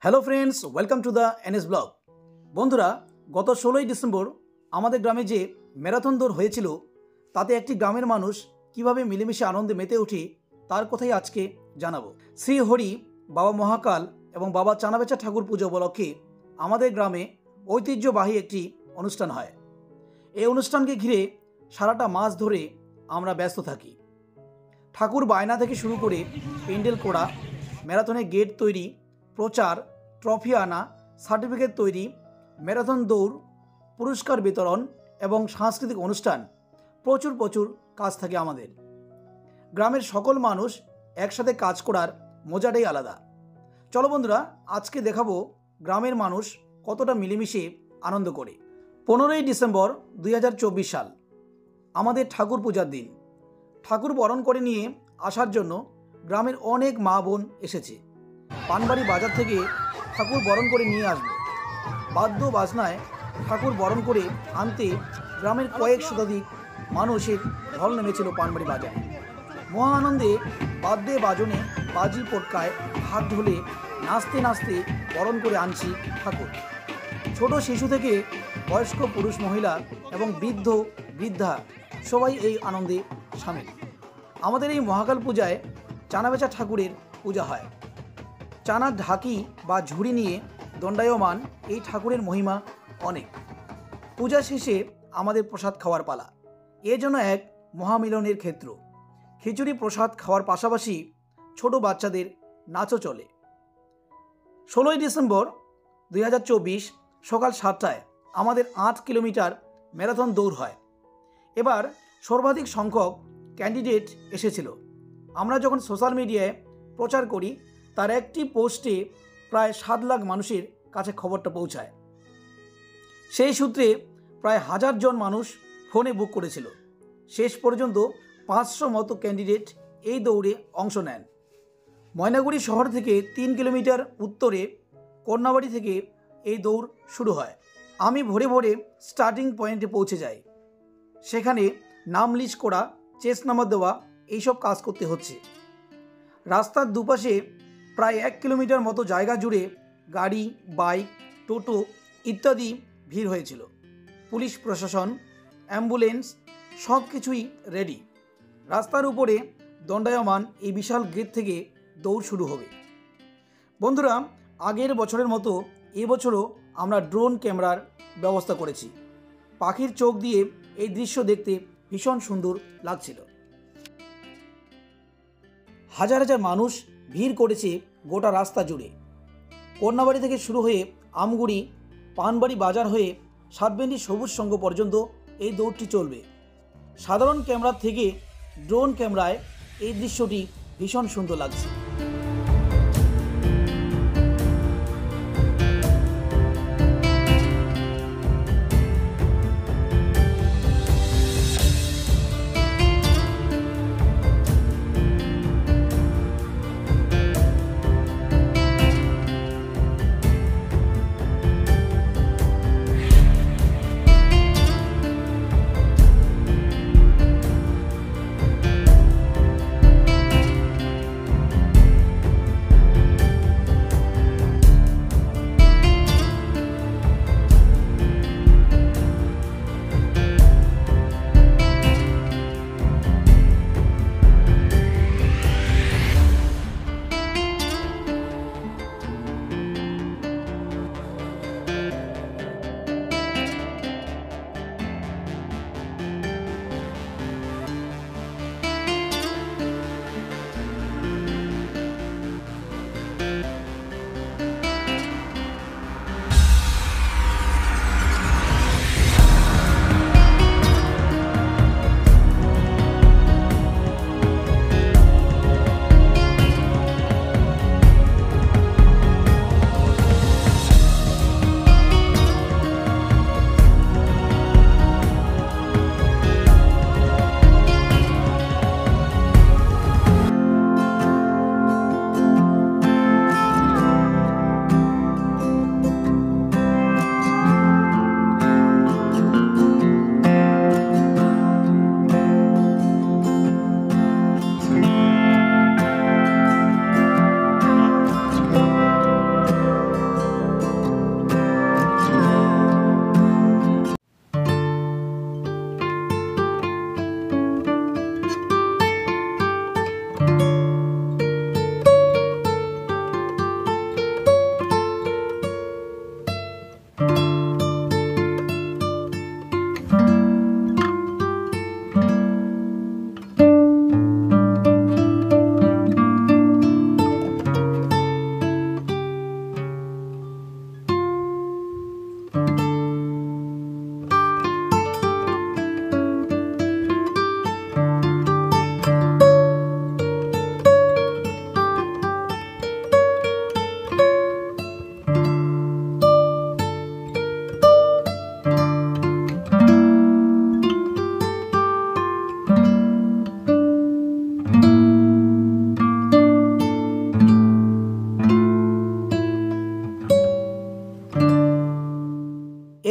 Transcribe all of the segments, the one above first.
Hello friends, welcome to the NS blog. বন্ধুরা, গত 16ই December আমাদের গ্রামে যে ম্যারাথন দৌড় হয়েছিল, তাতে একটি গ্রামের মানুষ কিভাবে মিলেমিশে আনন্দে মেতে ওঠে তার কথাই আজকে জানাবো। শ্রী হরি, বাবা মহাকাল এবং বাবা চানাবেচা ঠাকুর পুজো উপলক্ষে আমাদের গ্রামে ঐতিহ্যবাহী একটি অনুষ্ঠান হয়। এই অনুষ্ঠানকে ঘিরে সারাটা মাস ধরে আমরা ব্যস্ত থাকি। ঠাকুর বায়না থেকে শুরু করে প্যান্ডেল করা, ম্যারাথনের গেট তৈরি, প্রচার, ট্রফি আনা, সার্টিফিকেট তৈরি, ম্যারাথন দৌড়, পুরস্কার বিতরণ এবং সাংস্কৃতিক অনুষ্ঠান, প্রচুর কাজ থাকে আমাদের। গ্রামের সকল মানুষ একসাথে কাজ করার মজাটাই আলাদা। চলো বন্ধুরা, আজকে দেখাবো গ্রামের মানুষ কতটা মিলেমিশে আনন্দ করে। 15ই ডিসেম্বর 2024 সাল আমাদের ঠাকুর পূজার দিন। ঠাকুর বরণ করে নিয়ে আসার জন্য গ্রামের অনেক মা বোন এসেছে। পানবাড়ি বাজার থেকে ঠাকুর বরণ করে নিয়ে আসবে। বাদ্য বাজনায় ঠাকুর বরণ করে আনতে গ্রামের কয়েক শতাধিক মানুষের ঢল নেমেছিল পানবাড়ি বাজারে। মহা আনন্দে বাদ্যে বাজনে, বাজি পটকায়, হাত ঢোলে নাচতে নাচতে বরণ করে আনছি ঠাকুর। ছোট শিশু থেকে বয়স্ক পুরুষ মহিলা এবং বৃদ্ধ বৃদ্ধা সবাই এই আনন্দে সামিল। আমাদের এই মহাকাল পূজায় চানাবেচা ঠাকুরের পূজা হয়। চানার ঢাকি বা ঝুড়ি নিয়ে দণ্ডায়মান এই ঠাকুরের মহিমা অনেক। পূজা শেষে আমাদের প্রসাদ খাওয়ার পালা। এ যেন এক মহামিলনের ক্ষেত্র। খিচুড়ি প্রসাদ খাওয়ার পাশাপাশি ছোট বাচ্চাদের নাচও চলে। 16ই ডিসেম্বর 2024 সকাল 7টায় আমাদের 8 কিলোমিটার ম্যারাথন দৌড় হয়। এবার সর্বাধিক সংখ্যক ক্যান্ডিডেট এসেছিল। আমরা যখন সোশ্যাল মিডিয়ায় প্রচার করি, তার একটি পোস্টে প্রায় 7 লাখ মানুষের কাছে খবরটা পৌঁছায়। সেই সূত্রে প্রায় 1000 জন মানুষ ফোনে বুক করেছিল। শেষ পর্যন্ত 500 মতো ক্যান্ডিডেট এই দৌড়ে অংশ নেন। ময়নাগুড়ি শহর থেকে 3 কিলোমিটার উত্তরে কন্যাবাড়ি থেকে এই দৌড় শুরু হয়। আমি ভোরে ভোরে স্টার্টিং পয়েন্টে পৌঁছে যাই। সেখানে নাম লিস্ট করা, চেস্ট নাম্বার দেওয়া, এইসব কাজ করতে হচ্ছে। রাস্তার দুপাশে প্রায় 1 কিলোমিটার মতো জায়গা জুড়ে গাড়ি, বাইক, টোটো ইত্যাদি ভিড় হয়েছিল। পুলিশ প্রশাসন, অ্যাম্বুলেন্স সব কিছুই রেডি। রাস্তার উপরে দণ্ডায়মান এই বিশাল গেট থেকে দৌড় শুরু হবে। বন্ধুরা, আগের বছরের মতো এবছরও আমরা ড্রোন ক্যামেরার ব্যবস্থা করেছি। পাখির চোখ দিয়ে এই দৃশ্য দেখতে ভীষণ সুন্দর লাগছিল। হাজার হাজার মানুষ ভিড় করেছে গোটা রাস্তা জুড়ে। কন্যাবাড়ি থেকে শুরু হয়ে আমগুড়ি, পানবাড়ি বাজার হয়ে সাতবেন্ডি সবুজ সংঘ পর্যন্ত এই দৌড়টি চলবে। সাধারণ ক্যামেরা থেকে ড্রোন ক্যামেরায় এই দৃশ্যটি ভীষণ সুন্দর লাগছে।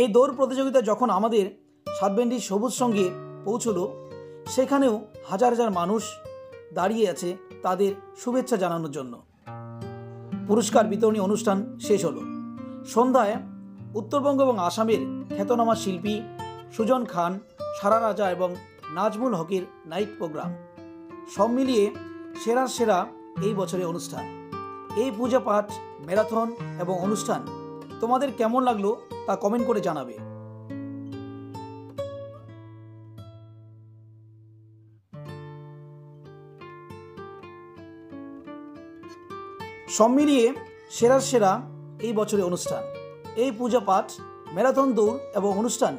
এই দৌড় প্রতিযোগিতা যখন আমাদের সাতবেন্ডি সবুজ সঙ্গে পৌঁছলো, সেখানেও হাজার হাজার মানুষ দাঁড়িয়ে আছে তাদের শুভেচ্ছা জানানোর জন্য। পুরস্কার বিতরণী অনুষ্ঠান শেষ হলো। সন্ধ্যায় উত্তরবঙ্গ এবং আসামের খ্যাতনামা শিল্পী সুজন খান, সারা রাজা এবং নাজমুল হকের নাইট প্রোগ্রাম, সব মিলিয়ে সেরার সেরা এই বছরের অনুষ্ঠান। এই পূজা পাঠ, ম্যারাথন এবং অনুষ্ঠান তোমাদের কেমন লাগলো তা কমেন্ট করে জানাবে। সব মিলিয়ে সেরার সেরা এই বছরের অনুষ্ঠান, এই পূজা পাঠ, ম্যারাথন দৌড় এবং অনুষ্ঠান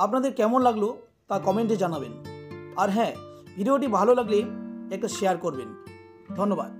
আপনাদের কেমন লাগলো তা কমেন্টে জানাবেন। আর হ্যাঁ, ভিডিওটি ভালো লাগলে একটা শেয়ার করবেন। ধন্যবাদ।